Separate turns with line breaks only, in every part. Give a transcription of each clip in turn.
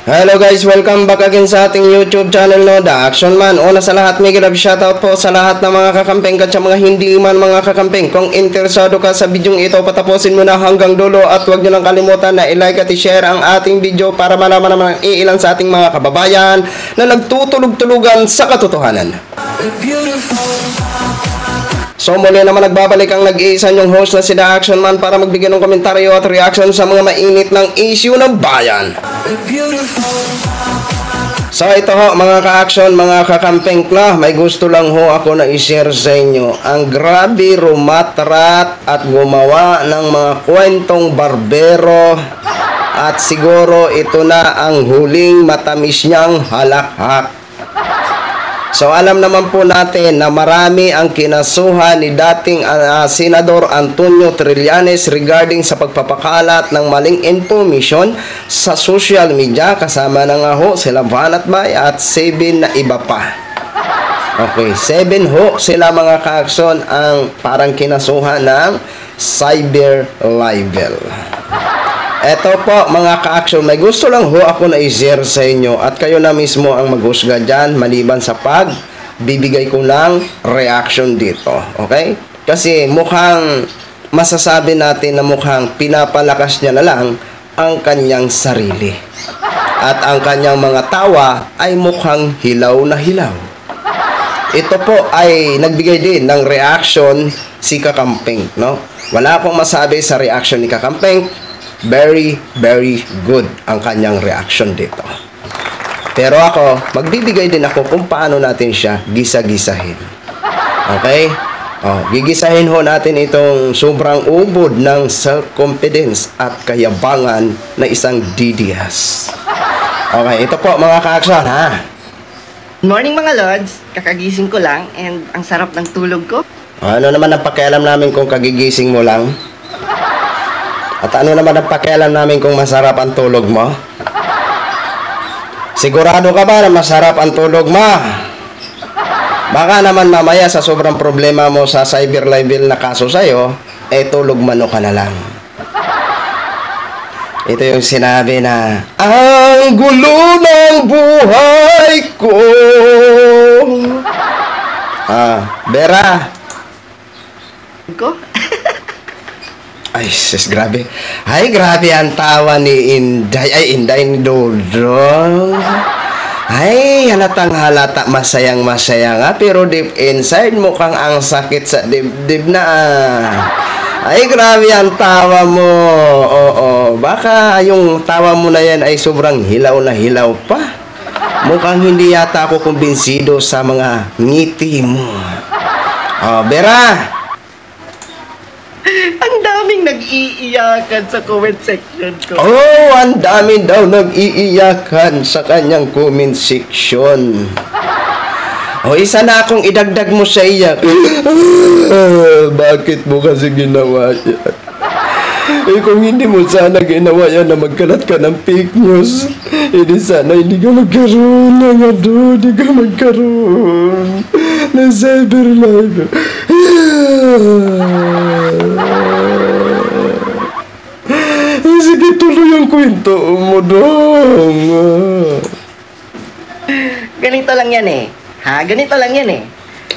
Hello guys, welcome back again sa ating YouTube channel, no, The Action Man. Una sa lahat, may grab shoutout po sa lahat ng mga kakampeng at sa mga hindi man mga kakampeng. Kung interesado ka sa video ito, patapusin mo na hanggang dulo at huwag nyo lang kalimutan na i-like at i-share ang ating video para malaman naman ang iilan sa ating mga kababayan na nagtutulog-tulugan sa katotohanan. So muli naman nagbabalik ang nag-iisa yung host na si The Action Man para magbigay ng komentaryo at reaction sa mga mainit ng issue ng bayan. So ito ho mga ka-action, mga kakampeng na, may gusto lang ho ako na i-share sa inyo. Ang grabe rumatrat at gumawa ng mga kwentong barbero at siguro ito na ang huling matamis niyang halakhak. So alam naman po natin na marami ang kinasuhan ni dating Senador Antonio Trillanes regarding sa pagpapakalat ng maling information sa social media, kasama na nga ho sila Vanat Bay at 7 na iba pa. Okay, 7 ho sila mga ka-action ang parang kinasuhan ng cyber libel. Eto po mga ka-action, may gusto lang ho ako na i-share sa inyo at kayo na mismo ang maghusga dyan maliban sa bibigay ko lang reaction dito. Okay? Kasi mukhang masasabi natin na mukhang pinapalakas niya na lang ang kanyang sarili. At ang kanyang mga tawa ay mukhang hilaw na hilaw. Ito po ay nagbigay din ng reaction si Kakampeng, no? Wala akong masabi sa reaction ni Kakampeng. Very good ang kanyang reaction dito. Pero ako, magbibigay din ako kung paano natin siya gisa-gisahin. Okay? Gigisahin ho natin itong sobrang ubod ng self-confidence at kayabangan na isang DDS. Okay, ito po mga ka-action, ha?
Good morning mga lords, kakagising ko lang and ang sarap ng tulog ko.
Ano naman ang pakialam namin kung kagigising mo lang? At ano naman ang pakialam namin kung masarap ang tulog mo? Sigurado ka ba na masarap ang tulog mo? Baka naman mamaya sa sobrang problema mo sa cyber libel na kaso sa'yo, tulog mano ka na lang. Ito yung sinabi na, ang gulo ng buhay ko. Vera.
Ko?
Ay, sis, grabe. Ay, grabe ang tawa ni Inday. Ay, Inday ni Dodong. Ay, halatang halata, masayang-masaya nga. Pero deep inside, mukhang ang sakit sa dibdib na. Ay, grabe ang tawa mo. Oo, baka yung tawa mo na yan ay sobrang hilaw na hilaw pa. Mukhang hindi yata ako kumbinsido sa mga ngiti mo. Vera.
Ang daming nag-iiyakan sa comment section ko.
Ang dami daw nag-iiyakan sa kanyang comment section. Isa na akong idagdag mo sa iyak. Bakit mo kasi ginawa yan? Kung hindi mo sana ginawa yan na magkalat ka ng fake news, hindi sana hindi ka magkaroon ng hindi ka magkaroon ng cyber live. Sige, tuloy ang kwento mo dong.
Ganito lang yan eh. Ganito lang yan eh.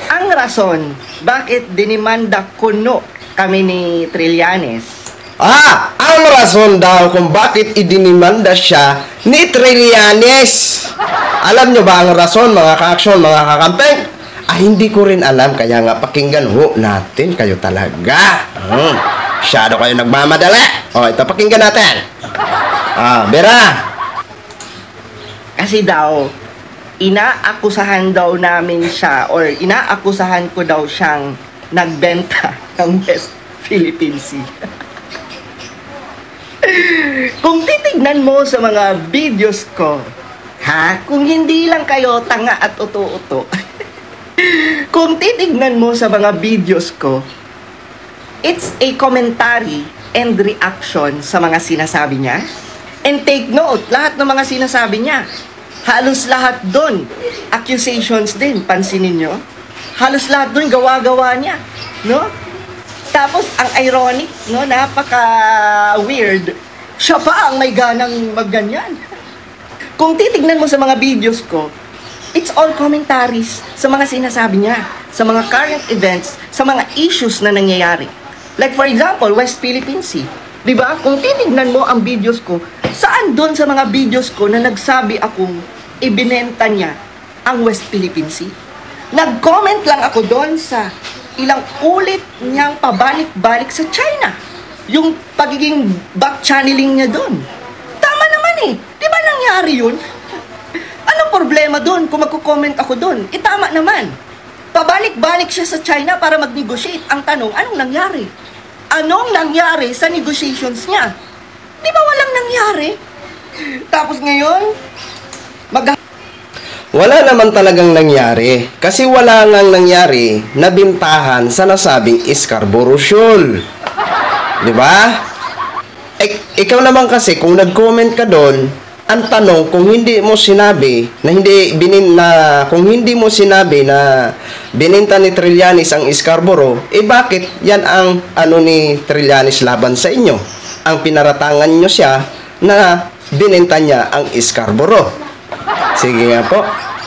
Ang rason, bakit dinimanda kuno kami ni Trillanes?
Ang rason daw kung bakit idinimanda siya ni Trillanes. Alam nyo ba ang rason, mga ka-action, mga kakampeng? Hindi ko rin alam, kaya nga pakinggan ho natin kayo talaga. Masyado kayo nagmamadali. Ito pakinggan natin. Vera.
Kasi daw, inaakusahan daw namin siya or inaakusahan ko daw siyang nagbenta ng West Philippine Sea. Kung titignan mo sa mga videos ko, kung hindi lang kayo tanga at uto-uto, kung titignan mo sa mga videos ko, it's a commentary and reaction sa mga sinasabi niya. And take note, lahat ng mga sinasabi niya, halos lahat doon, accusations din, pansinin nyo. Halos lahat doon, gawa-gawa niya. No? Tapos, ang ironic, no, napaka-weird, siya pa ang may ganang magganyan. Kung titignan mo sa mga videos ko, it's all commentaries sa mga sinasabi niya, sa mga current events, sa mga issues na nangyayari. Like for example, West Philippine Sea. Diba? Kung titignan mo ang videos ko, saan doon sa mga videos ko na nagsabi akong ibinenta niya ang West Philippine Sea? Nag-comment lang ako doon sa ilang ulit niyang pabalik-balik sa China. Yung pagiging back-channeling niya doon. Tama naman eh. Di ba nangyari yun? Anong problema doon kung magko-comment ako doon? Tama naman. Pabalik-balik siya sa China para mag-negotiate. Ang tanong, anong nangyari? Anong nangyari sa negotiations niya? Di ba walang nangyari? Tapos ngayon,
Wala naman talagang nangyari. Kasi wala ngang nangyari na bintahan sa nasabing Scarborough Shoal. Di ba? Ikaw naman kasi, kung nag-comment ka doon, ang tanong, kung hindi mo sinabi kung hindi mo sinabi na bininta ni Trillanes ang Scarborough, bakit yan ang ni Trillanes laban sa inyo? Ang pinaratangan nyo siya na bininta niya ang Scarborough. Sige nga po.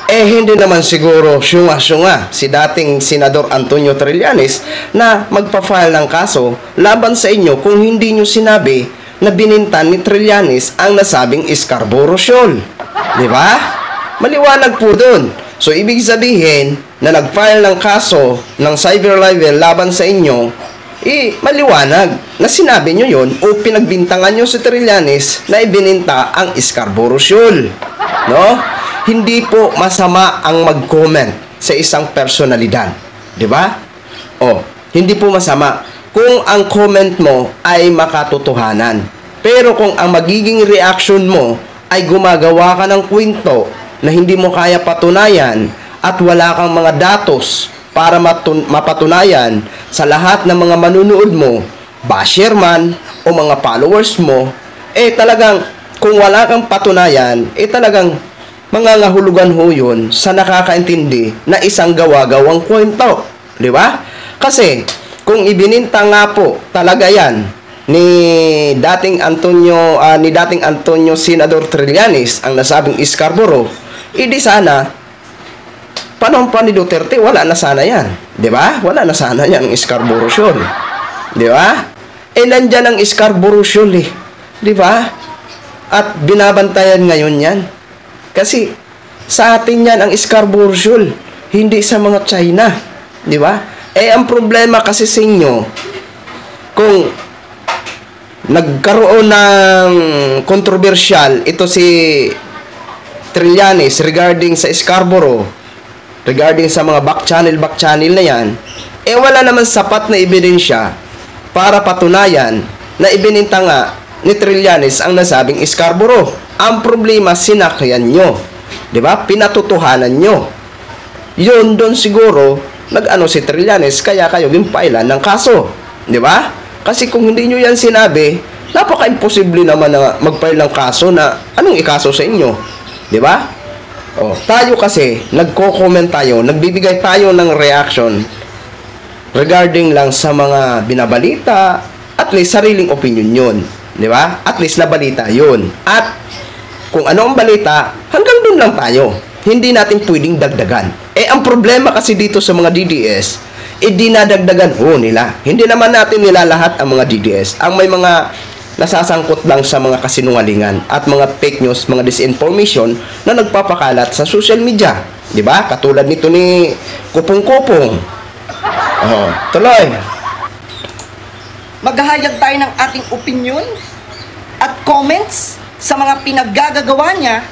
Hindi naman siguro syunga-syunga si dating Senador Antonio Trillanes na magpa-file ng kaso laban sa inyo kung hindi nyo sinabi na bininta ni Trillanes ang nasabing Scarborough Shoal. Di ba? Maliwanag po dun. So, ibig sabihin na nag-file ng kaso ng cyber libel laban sa inyo, maliwanag na sinabi nyo yon o pinagbintangan nyo si Trillanes na ibininta ang Scarborough Shoal. No? Hindi po masama ang mag-comment sa isang personalidad. Di ba? Hindi po masama kung ang comment mo ay makatotohanan. Pero kung ang magiging reaction mo ay gumagawa ka ng kwento na hindi mo kaya patunayan at wala kang mga datos para mapatunayan sa lahat ng mga manunood mo, basher man o mga followers mo, talagang kung wala kang patunayan, talagang mangangahulugan ho yun sa nakakaintindi na isang gawa-gawang kwento. Di ba? Kasi, kung ibininta nga po talaga yan ni dating Antonio Senador Trillanes ang nasabing Scarborough, di sana panahon pa ni Duterte, wala na sana yan. Di ba? Wala na sana yan ang Scarborough Shoal. Di ba? Nandyan ang Scarborough Shoal Di ba? At binabantayan ngayon yan. Kasi sa atin yan ang Scarborough Shoal, hindi sa mga China. Di ba? Ang problema kasi sa inyo, kung nagkaroon ng controversial ito si Trillanes regarding sa Scarborough, regarding sa mga back channel na yan, wala naman sapat na ebidensya para patunayan na ibininta nga ni Trillanes ang nasabing Scarborough. Ang problema, sinakyan nyo. Diba? Pinatutuhanan nyo. Yun, doon siguro, si Trillanes, kaya kayo gimpailan ng kaso. Diba? Kasi kung hindi nyo yan sinabi, napaka-imposible naman na mag-file ng kaso na anong ikaso sa inyo. Diba? Tayo kasi, nagko-comment tayo, nagbibigay tayo ng reaction regarding lang sa mga binabalita, at least sariling opinion yun. Di ba? At least na balita yun. At kung ano ang balita, hanggang dun lang tayo. Hindi natin pwedeng dagdagan. Ang problema kasi dito sa mga DDS, dinadagdagan nila. Hindi naman natin nilalahat ang mga DDS. Ang may mga nasasangkot lang sa mga kasinungalingan at mga fake news, mga disinformation na nagpapakalat sa social media. Di ba? Katulad nito ni Kupong-Kupong. Tuloy.
maghahayag tayo ng ating opinion at comments sa mga pinaggagawa niya,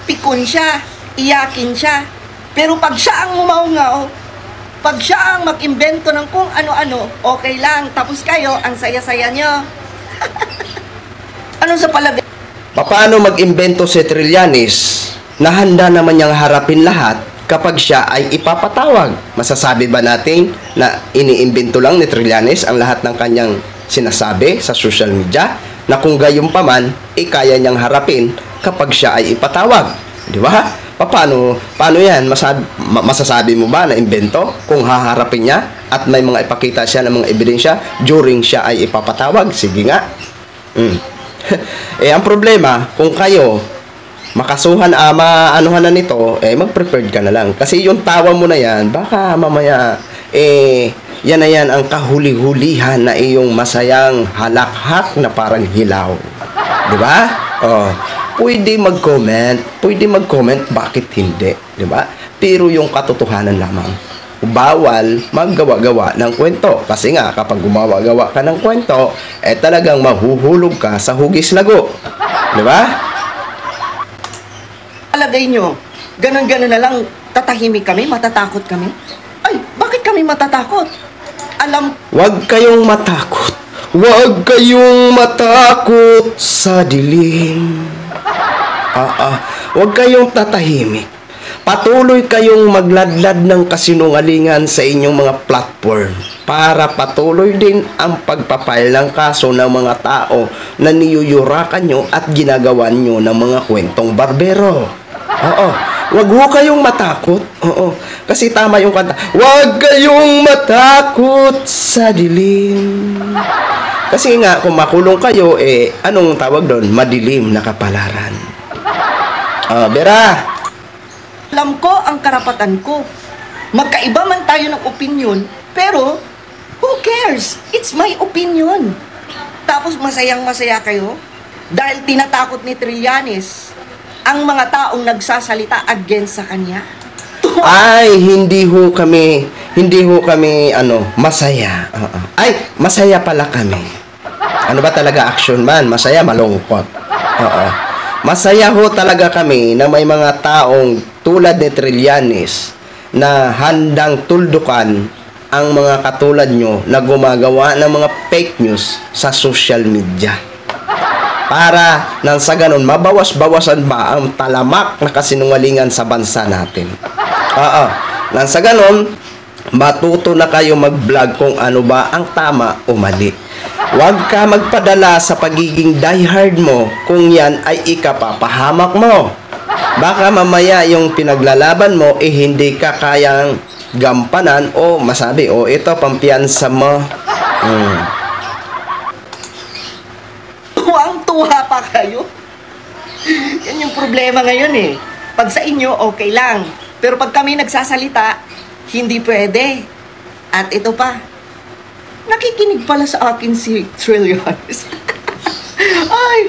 pikon siya, iyakin siya. Pero pag siya ang umaungaw, pag siya ang mag-imbento ng kung ano-ano, okay lang, tapos kayo, ang saya-saya niyo. Ano sa palagay?
Paano mag-imbento si Trillanes na handa naman niyang harapin lahat kapag siya ay ipapatawag? Masasabi ba natin na iniimbento lang ni Trillanes ang lahat ng kanyang sinasabi sa social media na kung gayon pa man, kaya niyang harapin kapag siya ay ipatawag? Di ba? Paano yan? Masasabi mo ba na imbento kung haharapin niya at may mga ipakita siya ng mga ebidensya during siya ay ipapatawag? Sige nga. Ang problema, kung kayo makasuhan, maanuhan na nito, mag-prepared ka na lang. Kasi yung tawa mo na yan, baka mamaya, yan na yan ang kahuli-hulihan na iyong masayang halakhak na parang hilaw. Diba? Pwede mag-comment, bakit hindi? Diba? Pero yung katotohanan lamang, bawal maggawa-gawa ng kwento. Kasi nga, kapag gumawa-gawa ka ng kwento, talagang mahuhulog ka sa hugis lago. Diba?
Alagay nyo, ganun-ganun na lang, tatahimik kami, matatakot kami. Ay, bakit kami matatakot?
Huwag kayong matakot. Huwag kayong matakot sa dilim. Huwag kayong tatahimik. Patuloy kayong magladlad ng kasinungalingan sa inyong mga platform para patuloy din ang pagpapile ng kaso ng mga tao na niyuyurakan nyo at ginagawan nyo ng mga kwentong barbero. Huwag ho kayong matakot. Kasi tama yung kanta. Huwag kayong matakot sa dilim. Kasi nga, kung makulong kayo, anong tawag doon? Madilim na kapalaran. Bera.
Alam ko ang karapatan ko. Magkaiba man tayo ng opinion, pero who cares? It's my opinion. Tapos masayang-masaya kayo dahil tinatakot ni Trillanes ang mga taong nagsasalita against sa kanya.
Ay, hindi ho kami masaya. Masaya pala kami. Ano ba talaga action man? Masaya, malungkot. Masaya ho talaga kami na may mga taong tulad ni Trillanes na handang tuldukan ang mga katulad nyo na gumagawa ng mga fake news sa social media. Para nang sa ganun, mabawas-bawasan ba ang talamak na kasinungalingan sa bansa natin. Nang sa ganun, matuto na kayo mag-vlog kung ano ba ang tama o mali. Huwag ka magpadala sa pagiging diehard mo kung yan ay ikapapahamak mo. Baka mamaya yung pinaglalaban mo hindi ka kayang gampanan o masabi, ito pampiyansa mo.
Tuwang-tuwa pa kayo. Yan yung problema ngayon Pag sa inyo, okay lang. Pero pag kami nagsasalita, hindi pwede. At ito pa, nakikinig pala sa akin si Trillanes. Ay,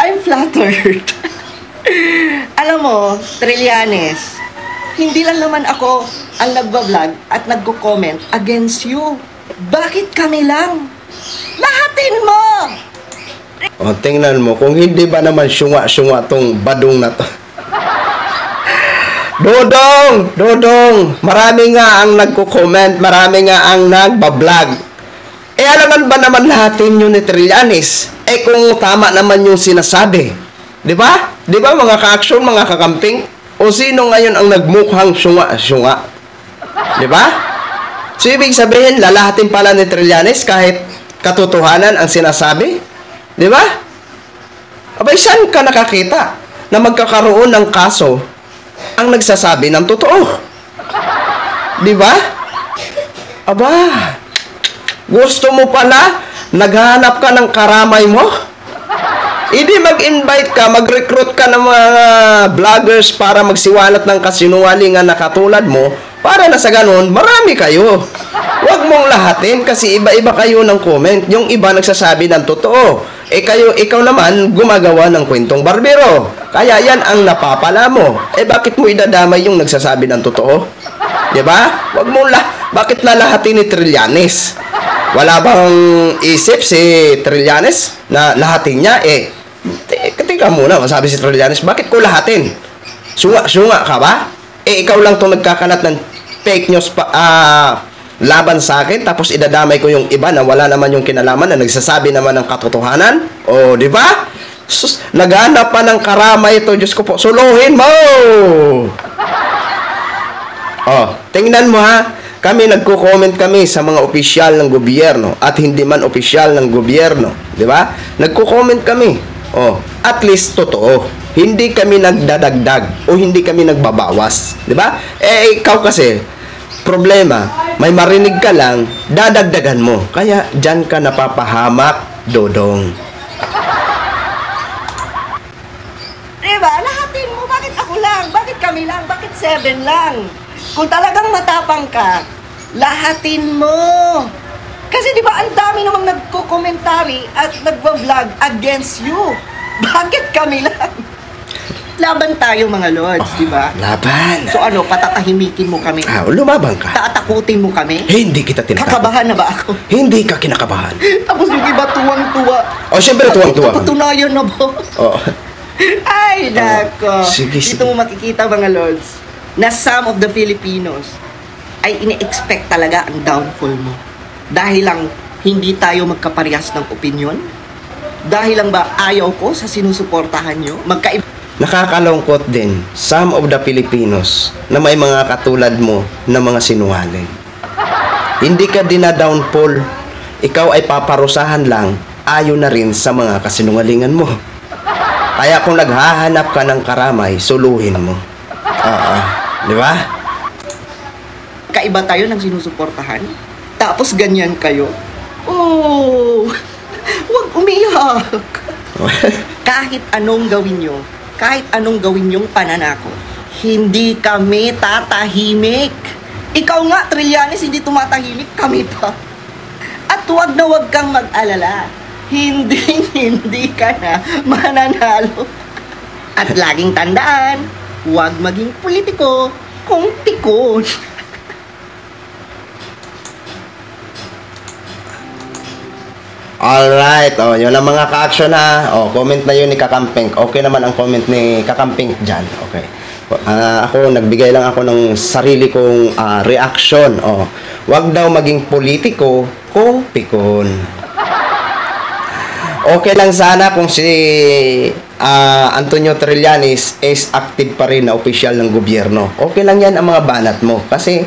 I'm flattered. Alam mo, Trillanes, hindi lang naman ako ang nagbablog at nagko-comment against you. Bakit kami lang? Lahatin mo!
Tingnan mo, kung hindi ba naman syunga-syunga tong badong na to. Dodong, marami nga ang nagko-comment, marami nga ang nagbablog. Alangan ba naman lahatin yun ni Trillanes? Kung tama naman yung sinasabi. Di ba? Di ba mga ka-action, mga kakamping? O sino ngayon ang nagmukhang syunga-syunga? Di ba? So, ibig sabihin, lalahatin pala ni Trillanes kahit katotohanan ang sinasabi? Di ba? Abay, saan ka nakakita na magkakaroon ng kaso ang nagsasabi ng totoo? Di ba? Aba, gusto mo pala, naghahanap ka ng karamay mo? Hindi mag-invite ka, mag-recruit ka ng mga vloggers para magsiwalat ng kasinungalingan na katulad mo, para na sa ganun, marami kayo. Huwag mong lahatin kasi iba-iba kayo ng comment. Yung iba nagsasabi ng totoo. Ikaw naman, gumagawa ng kwentong barbero. Kaya yan ang napapala mo. Bakit mo idadamay yung nagsasabi ng totoo? Diba? Huwag mong bakit lalahatin ni Trillanes? Wala bang isip si Trillanes na lahatin niya? Teka muna, masabi si Trillanes, bakit ko lahatin? Sunga ka ba? Ikaw lang itong nagkakalat ng fake news laban sa akin, tapos idadamay ko yung iba na wala naman yung kinalaman na nagsasabi naman ng katotohanan. Di ba? Naghanap pa ng karamay ito, Diyos ko po. Suluhin mo! Tingnan mo ha. Kami nagko-comment kami sa mga opisyal ng gobyerno at hindi man opisyal ng gobyerno. Di ba? Nagko-comment kami. At least totoo. Hindi kami nagdadagdag o hindi kami nagbabawas. Di ba? Ikaw kasi, problema, may marinig ka lang, dadagdagan mo. Kaya, dyan ka napapahamak, Dodong.
Diba? Lahat lahatin mo. Bakit ako lang? Bakit kami lang? Bakit 7 lang? Kung talagang matapang ka, lahatin mo. Kasi di ba ang dami namang nagko-commentary at nagva-vlog against you. Bakit kami lang? Laban tayo mga lords, di ba?
Laban.
So ano, patatahimikin mo kami?
Lumabang ka.
Tatakutin mo kami?
Hindi kita tinatawag.
Kakabahan na ba ako?
Hindi ka kinakabahan.
Tapos yung iba tuwang-tuwa.
Siyempre tuwang-tuwa.
Patunayan na ba? Ay, nako.
Sige.
Dito mo makikita mga lords na some of the Filipinos ay ini-expect talaga ang downfall mo. Dahil lang hindi tayo magkaparehas ng opinion? Dahil lang ba ayaw ko sa sinusuportahan nyo?
Nakakalungkot din some of the Filipinos na may mga katulad mo na mga sinungaling. Hindi ka dina-downfall. Ikaw ay paparusahan lang ayon na rin sa mga kasinungalingan mo. Kaya kung naghahanap ka ng karamay, suluhin mo. Di ba?
Kaiba tayo ng sinusuportahan? Tapos ganyan kayo? Oh, huwag umiyak. Kahit anong gawin nyo, kahit anong gawin yung pananako, hindi kami tatahimik. Ikaw nga, Trillanes, hindi tumatahimik, kami pa. At huwag na huwag kang mag-alala. Hindi ka na mananalo. At laging tandaan, huwag maging politiko kung pikon.
Alright, yun ang mga ka-action ha. Comment na yun ni Kakamping. Okay naman ang comment ni Kakamping dyan. Okay. Ako, nagbigay lang ako ng sarili kong reaction. Wag daw maging politiko kung pikon. Okay lang sana kung si Antonio Trillanes is active pa rin na opisyal ng gobyerno. Okay lang yan ang mga banat mo. Kasi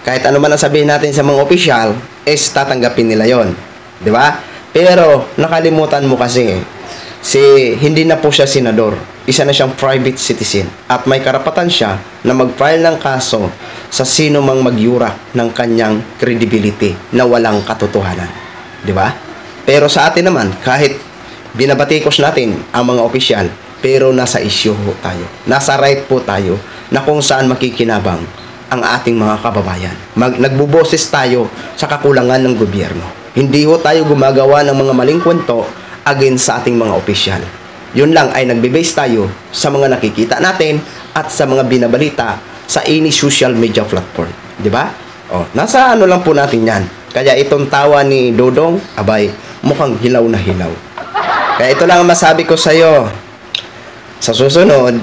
kahit ano man ang sabihin natin sa mga opisyal, is tatanggapin nila yon, di ba? Pero nakalimutan mo kasi hindi na po siya senador. Isa na siyang private citizen at may karapatan siya na mag-file ng kaso sa sino mang magyura ng kanyang credibility na walang katotohanan. 'Di ba? Pero sa atin naman, kahit binabatikos natin ang mga opisyal, pero nasa issue po tayo. Nasa right po tayo na kung saan makikinabang ang ating mga kababayan. Nagbuboses tayo sa kakulangan ng gobyerno. Hindi ho tayo gumagawa ng mga maling kwento against sa ating mga opisyal. Yun lang ay nagbe-base tayo sa mga nakikita natin at sa mga binabalita sa any social media platform. Di ba? Nasa ano lang po natin yan. Kaya itong tawa ni Dodong, abay, mukhang hilaw na hilaw. Kaya ito lang ang masabi ko sa'yo. Sa susunod,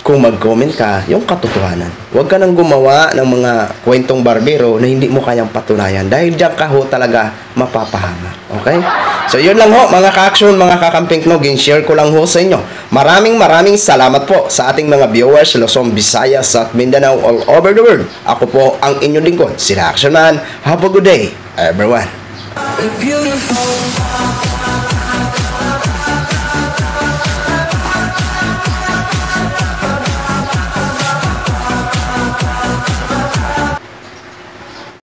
kung mag-comment ka, yung katotohanan. Huwag ka nang gumawa ng mga kwentong barbero na hindi mo kayang patunayan. Dahil diyan ka ho talaga mapapahama. Okay? So, yun lang ho, mga ka-action, mga kakamping no, share ko lang ho sa inyo. Maraming salamat po sa ating mga viewers, Luzon, Visayas, at Mindanao, all over the world. Ako po ang inyong lingkod, sila Action Man. Have a good day, everyone.
Beautiful.